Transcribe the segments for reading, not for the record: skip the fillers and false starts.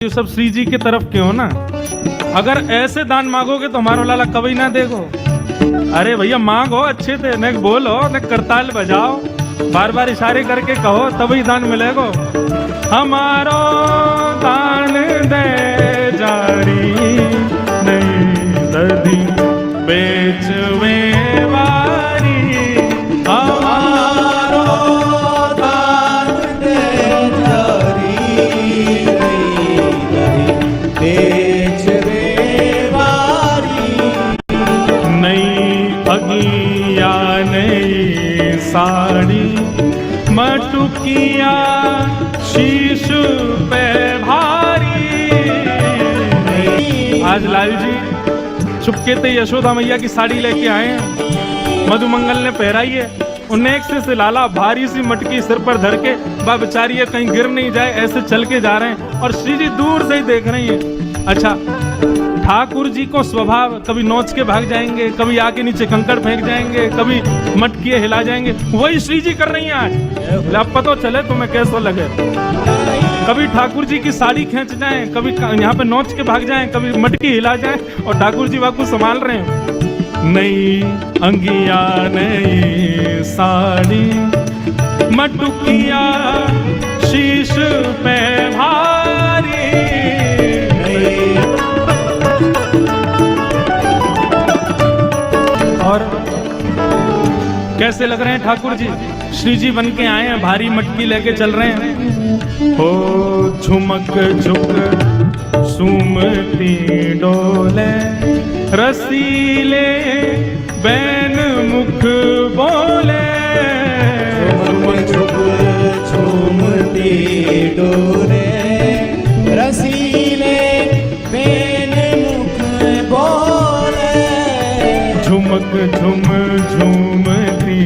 ये सब श्री जी की तरफ के हो ना। अगर ऐसे दान मांगोगे तो हमारा लाला कभी ना देखो। अरे भैया मांगो अच्छे से, न बोलो न करताल बजाओ, बार बार इशारे करके कहो तभी दान मिलेगो। हमारो दान दे जारी नहीं दधी बेचवे वारी। हमारो दान दे जारी बेचवे वारी। नई अगिया नई साड़ी मटुकिया शीश पे भारी। आज लाल जी चुपके से यशोदा मैया की साड़ी लेके आए हैं, मधुमंगल ने पहराई है। उन्हें से लाला भारी सी मटकी सिर पर धर के बा बेचारी है कहीं गिर नहीं जाए ऐसे चल के जा रहे हैं, और श्री जी दूर से ही देख रही हैं। अच्छा, ठाकुर जी को स्वभाव कभी नोच के भाग जाएंगे, कभी आके नीचे कंकड़ फेंक जाएंगे, कभी मटकिए हिला जाएंगे, वही श्री जी कर रही हैं आज। अब पता चले तुम्हें कैसा लगे। कभी ठाकुर जी की साड़ी खींच जाएं, कभी यहाँ पे नोच के भाग जाएं, कभी मटकी हिला जाएं, और ठाकुर जी वाकू संभाल रहे हैं। नई अंगिया नई साड़ी मटुकिया शीश पे भारी। और कैसे लग रहे हैं ठाकुर जी? श्री जी बन के आए हैं, भारी मटकी लेके चल रहे हैं। हो झुमक झुक सुमती डोले रसीले बैन मुख बोले। झुमक झुक झुमती डोले रसीले बैन मुख बोले। झुमक झुम झूमती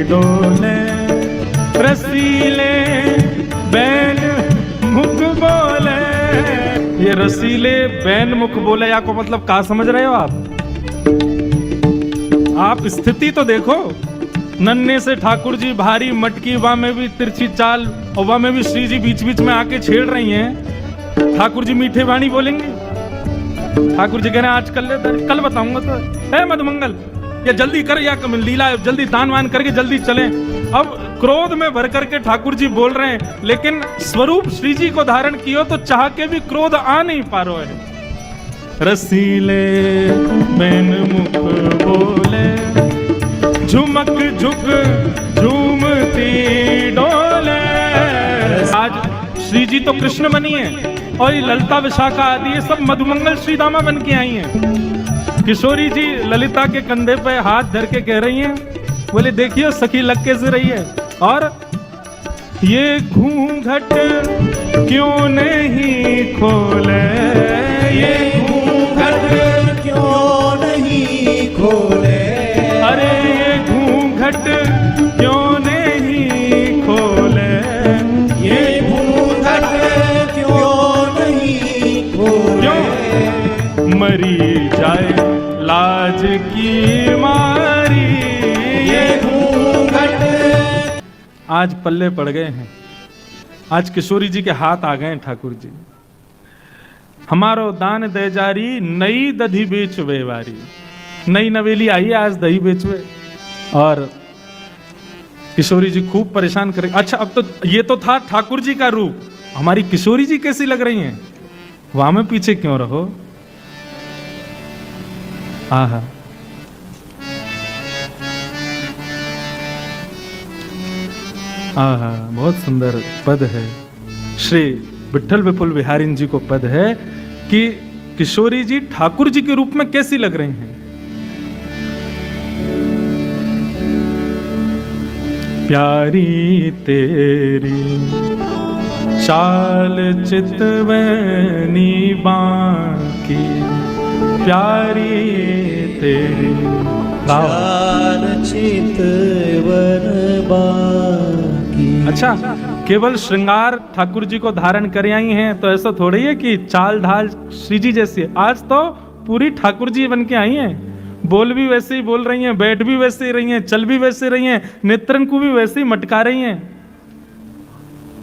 डोले रसीले बैन मुख बोले। ये रसीले बैन मुख बोले या को मतलब क्या समझ रहे हो आप स्थिति तो देखो। नन्हे से ठाकुर जी भारी मटकी, वहां में भी तिरछी चाल, और वहां में भी श्री जी बीच बीच में आके छेड़ रही हैं। ठाकुर जी मीठे वाणी बोलेंगे। ठाकुर जी कह रहे हैं आज कल बताऊंगा तो है मधुमंगल, या जल्दी कर या लीला जल्दी दान वान करके जल्दी चलें। अब क्रोध में भर करके ठाकुर जी बोल रहे हैं, लेकिन स्वरूप श्री जी को धारण कियो तो चाह के भी क्रोध आ नहीं पा रहा है। रसीले बैन मुख बोले झुमक झुक झूमती डोले। आज श्री जी तो कृष्ण बनी है, और ये ललिता विशाखा आदि ये सब मधुमंगल श्री दामा बन के आई हैं। किशोरी जी ललिता के कंधे पे हाथ धर के कह रही हैं, बोले देखिए सखी लग के से रही है, और ये घूंघट क्यों नहीं खोले। ये घूंघट क्यों नहीं खोले। अरे ये घूंघट क्यों नहीं खोले। ये घूंघट क्यों नहीं खोले। क्यों मरी जाए लाज की मारी। ये घूंघट आज पल्ले पड़ गए हैं। आज किशोरी जी के हाथ आ गए हैं ठाकुर जी। हमारो दान दे जारी नई दधी बेचवे वारी। नई नवेली आई है आज दही बेचवे, और किशोरी जी खूब परेशान करे। अच्छा, अब तो ये तो था ठाकुर जी का रूप, हमारी किशोरी जी कैसी लग रही हैं? वहां में पीछे क्यों रहो। आहा, आहा, बहुत सुंदर पद है। श्री विठल विपुल बिहारी जी को पद है कि किशोरी जी ठाकुर जी के रूप में कैसी लग रही हैं। प्यारी तेरी चाल चितवनी बांकी। प्यारी तेरी चाल चितवन बांकी। अच्छा, केवल श्रृंगार ठाकुर जी को धारण कर आई हैं तो ऐसा थोड़ी है कि चाल ढाल श्री जी जैसी है। आज तो पूरी ठाकुर जी बन के आई हैं, बोल भी वैसे ही बोल रही हैं, बैठ भी वैसे ही रही हैं, चल भी वैसे रही हैं, नेत्रन को भी वैसे ही मटका रही हैं।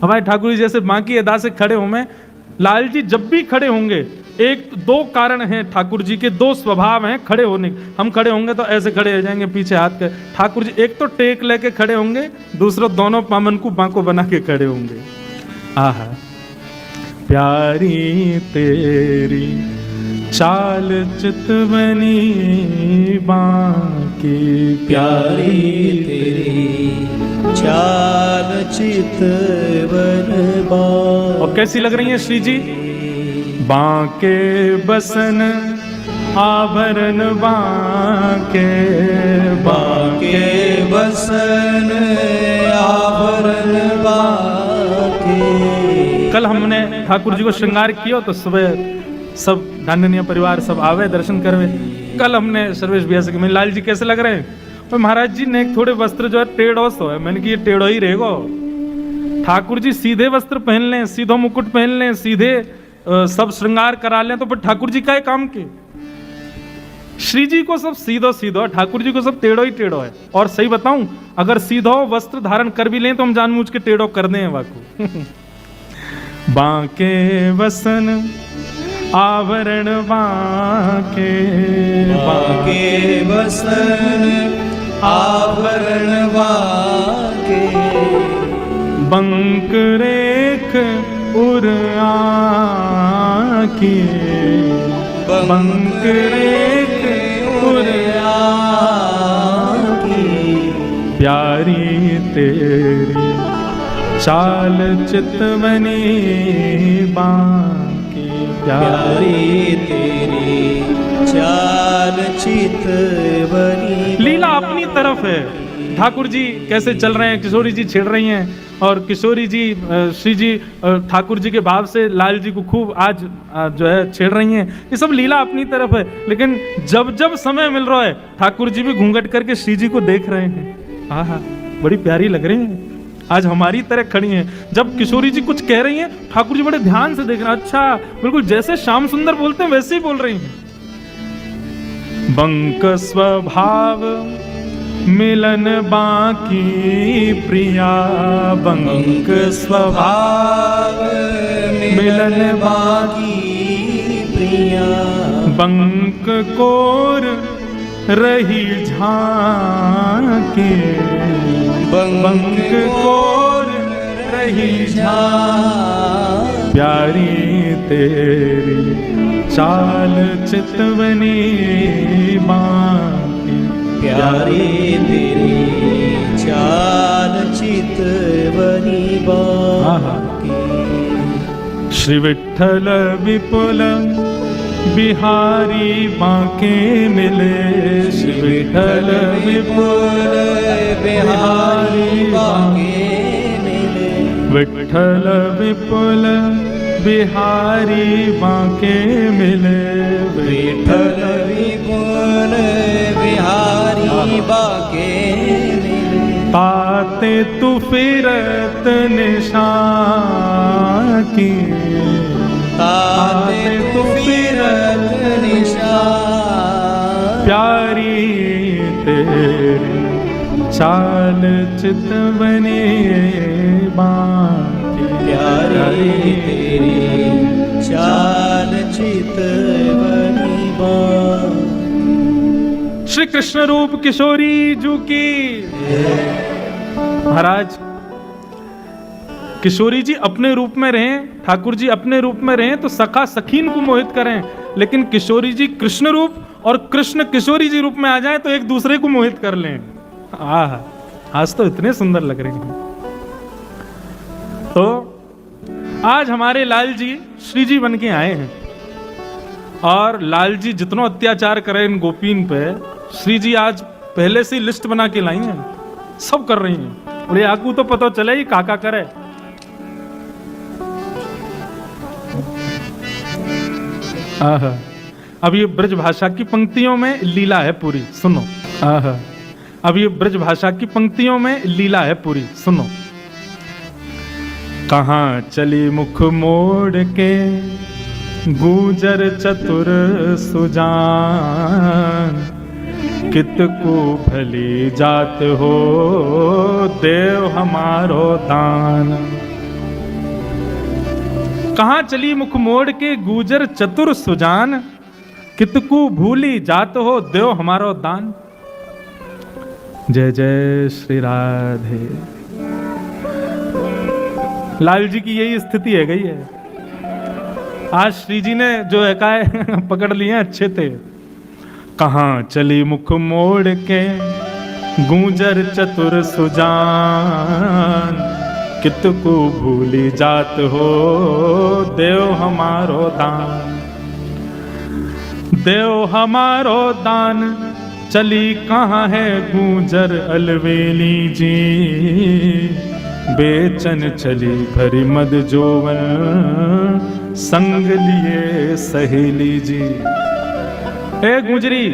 हमारे ठाकुर जी जैसे बाकी अदा से खड़े हो में लाल जी जब भी खड़े होंगे, एक दो कारण हैं ठाकुर जी के, दो स्वभाव हैं खड़े होने के। हम खड़े होंगे तो ऐसे खड़े हो जाएंगे पीछे हाथ के। ठाकुर जी एक तो टेक लेके खड़े होंगे, दूसरा दोनों पामन को बांको बना के खड़े होंगे। आहा, प्यारी तेरी चाल चितवनी बांकी, प्यारी तेरी चाल चितवन बांकी। और कैसी लग रही है श्री जी? बांके बसन आभरण बांके, बांके बसन आभरण बांके। कल हमने ठाकुर जी को श्रृंगार किया तो सुबह सब धान्य परिवार सब आवे दर्शन करवे। कल हमने सर्वेश भैया से कहा, लाल जी कैसे लग रहे हैं? तो महाराज जी ने थोड़े वस्त्र जो है टेढ़ो सो है। मैंने कि ये टेढ़ो ही रहेगो। ठाकुर जी सीधे वस्त्र पहन लें, सीधो मुकुट पहन लें, सीधे सब श्रृंगार करा लें, तो फिर ठाकुर जी का काम के? श्री जी को सब सीधो सीधो, ठाकुर जी को सब टेढ़ो ही टेढ़ो है। और सही बताऊं, अगर सीधो वस्त्र धारण कर भी लें तो हम जानबूझ के टेढ़ो कर दें वाकू। बांके वसन आभरण बांके, बांके बसन आभरण बांके। बंक रेख उर आकी, बंक रेख उर आकी। प्यारी तेरी चाल चितवनी बांकी, प्यारी तेरी चाल चितवनी। लीला अपनी तरफ है। ठाकुर जी कैसे चल रहे हैं, किशोरी जी छेड़ रही हैं, और किशोरी जी श्री जी ठाकुर जी के भाव से लाल जी को खूब आज जो है छेड़ रही हैं। ये सब लीला अपनी तरफ है। लेकिन जब जब समय मिल रहा है ठाकुर जी भी घूंघट करके श्री जी को देख रहे हैं। आहा, बड़ी प्यारी लग रही हैं, आज हमारी तरह खड़ी हैं। जब किशोरी जी कुछ कह रही हैं, ठाकुर जी बड़े ध्यान से देख रहे हैं। अच्छा, बिल्कुल जैसे श्याम सुंदर बोलते हैं वैसे ही बोल रही हैं। बंक स्वभाव मिलन बाकी प्रिया, बंक स्वभाव मिलन बाकी प्रिया। बंक कोर रही झांकी, बंक कोर रही झांकी। प्यारी तेरी चाल चितवनी बांकी, प्यारी तेरी चाल चितवनी बांकी। श्री विठ्ठल विपुल बिहारी बांके मिले, श्री विठ्ठल विपुल बिहारी बांके मिले। विठ्ठल विपुल बिहारी बांके मिले, विठ्ठल विपुल बिहारी बांके मिले। ताते तू फिरत निशान की, ताते तू फिरत निशान। प्यारी तेरी चाल चितवनी बांकी, प्यारी तेरी चाल चितवनी बांकी। श्री कृष्ण रूप किशोरी जू की। महाराज किशोरी जी अपने रूप में रहें, ठाकुर जी अपने रूप में रहें तो सखा सखीन को मोहित करें, लेकिन किशोरी जी कृष्ण रूप और कृष्ण किशोरी जी रूप में आ जाएं तो एक दूसरे को मोहित कर लें। आह, आज तो इतने सुंदर लग रहे हैं। तो आज हमारे लाल जी श्री जी बन के आए हैं, और लाल जी जितना अत्याचार करें इन गोपीन पे, श्री जी आज पहले से लिस्ट बना के लाई हैं, सब कर रही हैं। और ये आकू तो पता चले ही काका करे। आहा, अब ये ब्रज भाषा की पंक्तियों में लीला है पूरी, सुनो। आहा, अब ये ब्रज भाषा की पंक्तियों में लीला है पूरी, सुनो। कहाँ चली मुख मोड़ के गुजर चतुर सुजान, कित को भली जात हो देव हमारो दान। कहाँ चली मुख मोड़ के गूजर चतुर सुजान, कितकू भूली जात हो देव हमारो दान। जय जय श्री राधे। लाल जी की यही स्थिति है गई है। आज श्री जी ने जो है का पकड़ लिए अच्छे थे। कहाँ चली मुख मोड़ के गूंजर चतुर सुजान, कितकू भूली जात हो देव हमारो दान। देव हमारो दान चली कहाँ है गूंजर अलवेली जी, बेचन चली भरी मद जोवन संग लिए सहेली जी। ए गुजरी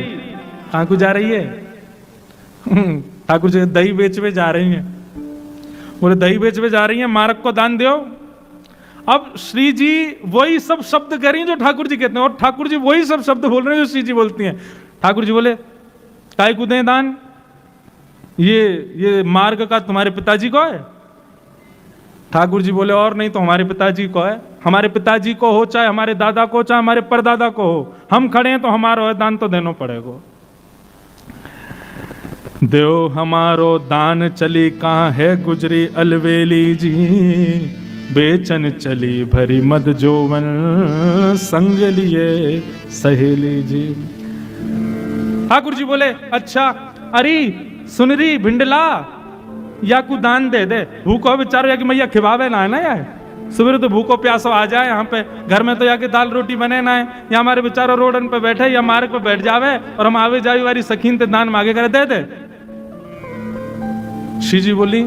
कहाँ को जा रही है? ठाकुर जी दही बेचवे जा रही हैं। बोले दही बेचवे जा रही हैं, मार्ग को दान दो। अब श्री जी वही सब शब्द कह रही हैं जो ठाकुर जी कहते हैं, और ठाकुर जी वही सब शब्द बोल रहे हैं जो श्री जी बोलती हैं। ठाकुर जी बोले काय को दें दान? ये मार्ग का तुम्हारे पिताजी को है। ठाकुर जी बोले और नहीं तो हमारे पिताजी को है। हमारे पिताजी को हो, चाहे हमारे दादा को, चाहे हमारे परदादा को हो, हम खड़े हैं तो हमारा दान तो देना पड़ेगा। देव हमारो दान चली कहाँ है गुजरी अलवेली जी, बेचन चली भरी मद जोवन संग लिए सहेली जी। ठाकुर जी बोले अच्छा अरे सुनरी भिंडला या को दान दे दे, भूखो बेचारो या कि मैया खिवावे ना है ना यार। सुबह तो भूखो प्यासो आ जाए यहाँ पे, घर में तो या कि दाल रोटी बने ना है, या हमारे बेचारो रोडन पे बैठे या मार्ग पे बैठ जावे और हम आवे जावे वाली सखीन ते दान मांगे करे दे दे। श्री जी बोली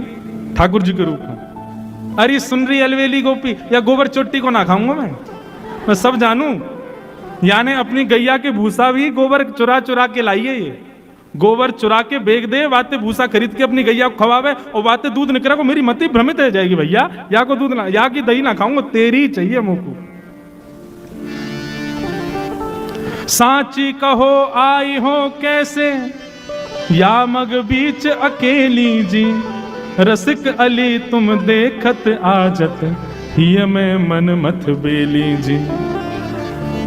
ठाकुर जी के रूप में, अरे सुन रही अलवेली गोपी या गोबर चोटी को ना खाऊंगा मैं सब जानू। यानी अपनी गैया के भूसा भी गोबर चुरा चुरा के लाइए, ये गोबर चुरा के बेच दे, बातें भूसा खरीद के अपनी गैया को खवावे और बातें दूध निकला को मेरी मति भ्रमित हो जाएगी। भैया या को दूध ना, या की दही ना खाऊंगा, तेरी चाहिए मुझको। सांची कहो आई हो कैसे या मग बीच अकेली जी, रसिक अली तुम देखत आजत ये में मन मत बेली जी।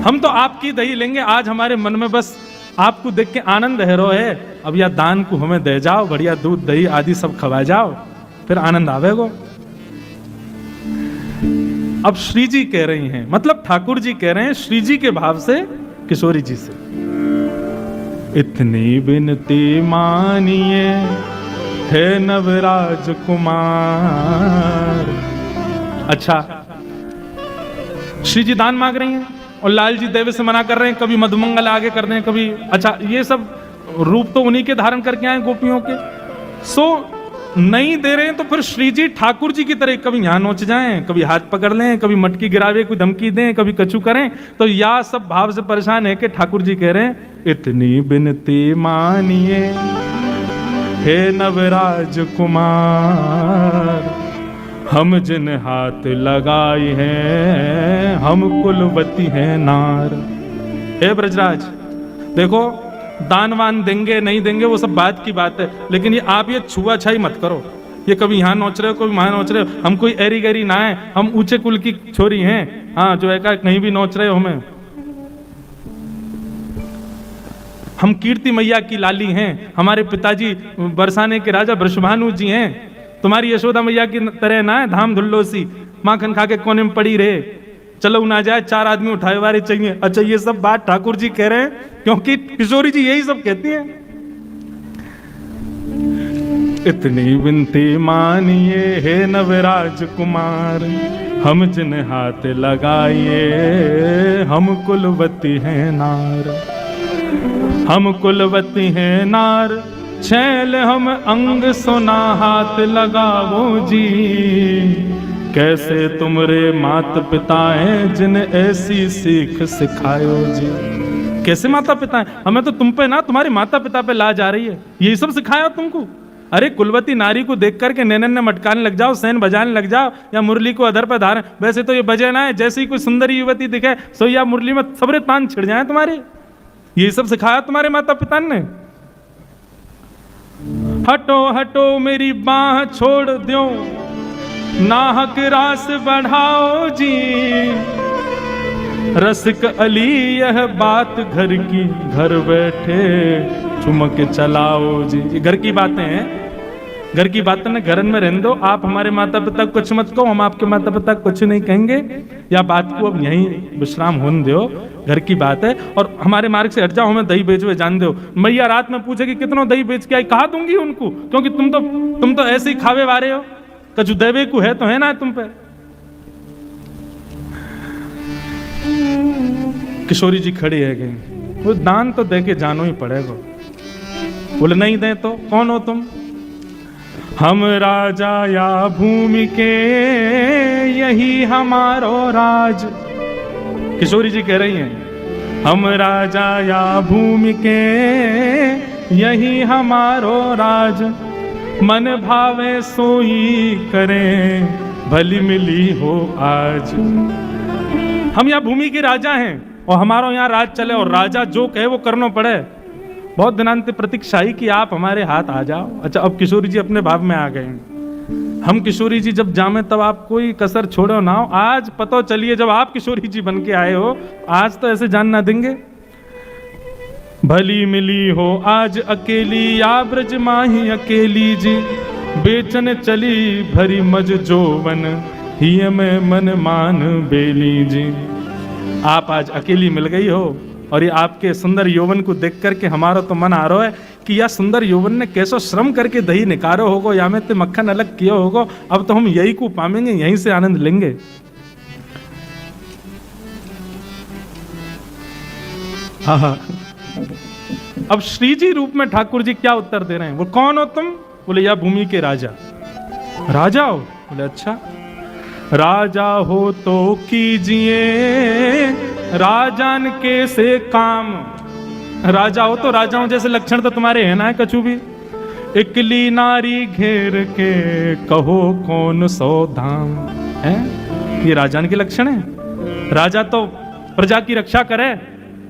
हम तो आपकी दही लेंगे, आज हमारे मन में बस आपको देख के आनंद है रो है। अब या दान को हमें दे जाओ, बढ़िया दूध दही आदि सब खवा जाओ, फिर आनंद आवेगो। अब श्री जी कह रही हैं, मतलब ठाकुर जी कह रहे हैं श्री जी के भाव से किशोरी जी से, इतनी बिनती मानिए हे नवराज कुमार। अच्छा श्री जी दान मांग रही हैं और लाल जी देवे से मना कर रहे हैं, कभी मधुमंगल आगे कर रहे हैं, कभी अच्छा ये सब रूप तो उन्हीं के धारण करके आए गोपियों के। सो नहीं दे रहे हैं तो फिर श्री जी ठाकुर जी की तरह कभी यहां नोच जाएं, कभी हाथ पकड़ लें, कभी मटकी गिरावे, कोई धमकी दें, कभी कछु करें। तो या सब भाव से परेशान है कि ठाकुर जी कह रहे हैं इतनी बिनती मानिए हे नवराज कुमार, हम जिन हाथ लगाई हैं हम कुलवती हैं नार। हे ब्रजराज देखो, दानवान देंगे नहीं देंगे वो सब बात की बात है, लेकिन ये आप ये छुआ छाई मत करो। ये कभी यहाँ नोच रहे हो, कभी वहां नोच रहे हो। हम कोई एरी गैरी ना है, हम ऊंचे कुल की छोरी हैं। हाँ जो है का कहीं भी नोच रहे हो हमें। हम कीर्ति मैया की लाली हैं, हमारे पिताजी बरसाने के राजा वृषभानु जी हैं। तुम्हारी यशोदा मैया की तरह ना है धाम धुल्लोसी, माखन खा के कोने में पड़ी रहे, चलो ना जाए, चार आदमी उठाए वाले चाहिए। अच्छा ये सब बात ठाकुर जी कह रहे हैं क्योंकि किशोरी जी यही सब कहती हैं। इतनी विनती मानिए हे नवराज कुमार, हम जिन हाथ लगाइए हम कुलवती हैं नार। हम कुलवती हैं नार, छैल हम अंग सोना हाथ लगावो जी। कैसे तुमरे माता पिता हैं जिन ऐसी सीख सिखायो जी। कैसे माता पिता हैं? हमें तो तुम पे ना तुम्हारे माता पिता पे ला जा रही है, यही सब सिखाया तुमको। अरे कुलवती नारी को देख करके नैनन ने मटकाने लग जाओ, सैन बजाने लग जाओ, या मुरली को अधर पर धारण। वैसे तो ये बजे ना है, जैसे ही कोई सुंदरी युवती दिखे सो या मुरली में सबरे तान छिड़ जाए तुम्हारे। यही सब सिखाया तुम्हारे माता पिता ने। हटो हटो मेरी बाह छोड़ दो, नाहक रास बढ़ाओ जी, रसिक अली यह बात घर की, घर बैठे चुमक चलाओ जी। ये घर की बातें हैं, घर की बातें ना घरन में रहने दो। आप हमारे माता पिता को कुछ मत कहो, हम आपके माता पिता को कुछ नहीं कहेंगे, या बात को अब यहीं विश्राम होने दो, घर की बात है। और हमारे मार्ग से हट जाओ, हमें दही बेचवे जान दो। मैया रात में पूछेगी कितनों दही बेच के आई, कहा दूंगी उनको, क्योंकि तुम तो ऐसे ही खावे वारे हो, कछु देवे को है तो है ना तुम पे। किशोरी जी खड़ी है गई, वो दान तो दे के जानो ही पड़ेगा। बोले नहीं दे तो कौन हो तुम? हम राजा या भूमि के यही हमारो राज। किशोरी जी कह रही हैं हम राजा या भूमि के यही हमारो राज, मन भावे सोई करें भली मिली हो आज। हम यहाँ भूमि के राजा हैं और हमारा यहाँ राज चले, और राजा जो कहे वो करना पड़े। बहुत दिनांत प्रतीक्षा ही कि आप हमारे हाथ आ जाओ। अच्छा, अब किशोरी जी अपने भाव में आ गए। हम किशोरी जी जब जामे तब आप कोई कसर छोड़ो ना हो। आज पता चलिए जब आप किशोरी जी बन के आए हो, आज तो ऐसे जान ना देंगे। भली मिली हो आज अकेली या ब्रज माही अकेली जी, बेचन चली भरी मज जोवन ही में मन मान बेली जी। आप आज अकेली मिल गई हो, और ये आपके सुंदर यौवन को देख करके हमारा तो मन आ रहा है कि यह सुंदर यौवन ने कैसो श्रम करके दही निकारो होगो, या में ते मक्खन अलग किया होगो। अब तो हम यही को पामेंगे, यहीं से आनंद लेंगे। हाँ, अब श्री जी रूप में ठाकुर जी क्या उत्तर दे रहे हैं? वो कौन हो तुम? बोले या भूमि के राजा। राजा हो? बोले अच्छा, राजा हो तो कीजिए राजान के से काम। राजा हो तो राजाओं जैसे लक्षण तो तुम्हारे है ना कछु भी। इकली नारी घेर के कहो कौन सो धाम है, ये राजान के लक्षण है। राजा तो प्रजा की रक्षा करे,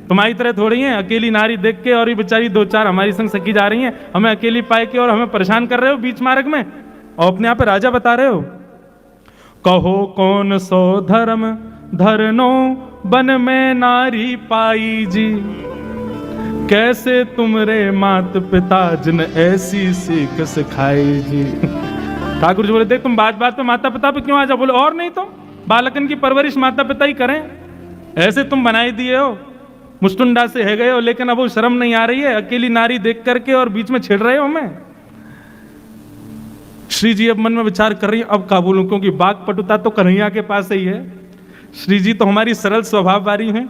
तुम्हारी तरह थोड़ी है अकेली नारी देख के, और ये बेचारी दो चार हमारी संग सखी जा रही हैं, हमें अकेली पाए के और हमें परेशान कर रहे हो बीच मार्ग में, और अपने आप पे राजा बता रहे हो। कहो कौन सो धर्म धरनो बन में नारी पाई जी, कैसे तुमरे मात पिता जिन ऐसी सीख सिखाई जी। ठाकुर जी बोले देख तुम बात बात पे माता पिता पे क्यों आ जाओ? बोले और नहीं तो बालकन की परवरिश माता पिता ही करें, ऐसे तुम बनाई दिए हो, मुस्टुंडा से है गए हो, लेकिन अब वो शर्म नहीं आ रही है अकेली नारी देख करके और बीच में छेड़ रहे हो हमें। श्री जी अब मन में विचार कर रही है अब क्या बोलूं, क्योंकि बाग पटुता तो कन्हैया के पास ही है, श्री जी तो हमारी सरल स्वभाव वाली हैं।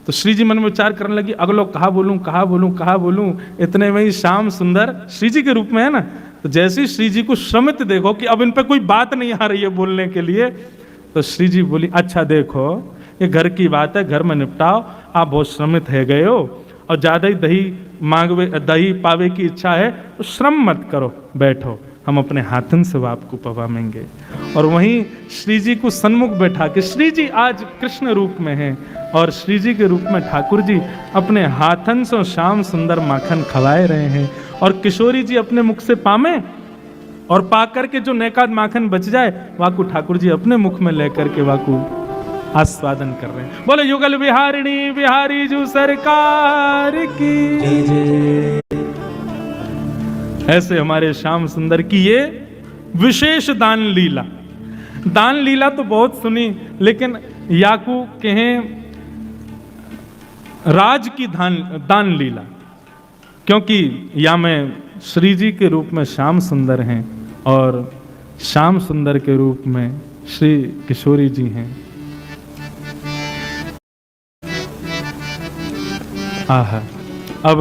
तो श्री जी मन में विचार करने लगी अगलो कहा बोलूं कहा बोलूं कहा बोलूं। इतने में ही श्याम सुंदर श्री जी के रूप में है ना, तो जैसे ही श्री जी को श्रमित देखो कि अब इन पे कोई बात नहीं आ रही है बोलने के लिए, तो श्री जी बोली अच्छा देखो ये घर की बात है, घर में निपटाओ, आप बहुत श्रमित है गए हो और ज्यादा ही दही पावे की इच्छा है तो श्रम मत करो, बैठो, हम अपने हाथन से आपको पवाएंगे। और वहीं श्री जी को सन्मुख बैठा के, श्री जी आज कृष्ण रूप में हैं और श्री जी के रूप में ठाकुर जी अपने हाथन से श्याम सुंदर माखन खवाए रहे हैं, और किशोरी जी अपने मुख से पामे और पाकर के जो नेकाद माखन बच जाए वाकू ठाकुर जी अपने मुख में लेकर के वाकू आस्वादन कर रहे हैं। बोले युगल बिहारिणी बिहारी जो सरकार की। ऐसे हमारे श्याम सुंदर की ये विशेष दान लीला। दान लीला तो बहुत सुनी, लेकिन याकू कहें राज की दान लीला, क्योंकि या में श्री जी के रूप में श्याम सुंदर हैं और श्याम सुंदर के रूप में श्री किशोरी जी हैं। आहा, अब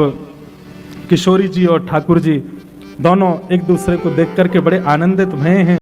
किशोरी जी और ठाकुर जी दोनों एक दूसरे को देख करके बड़े आनंदित हुए हैं।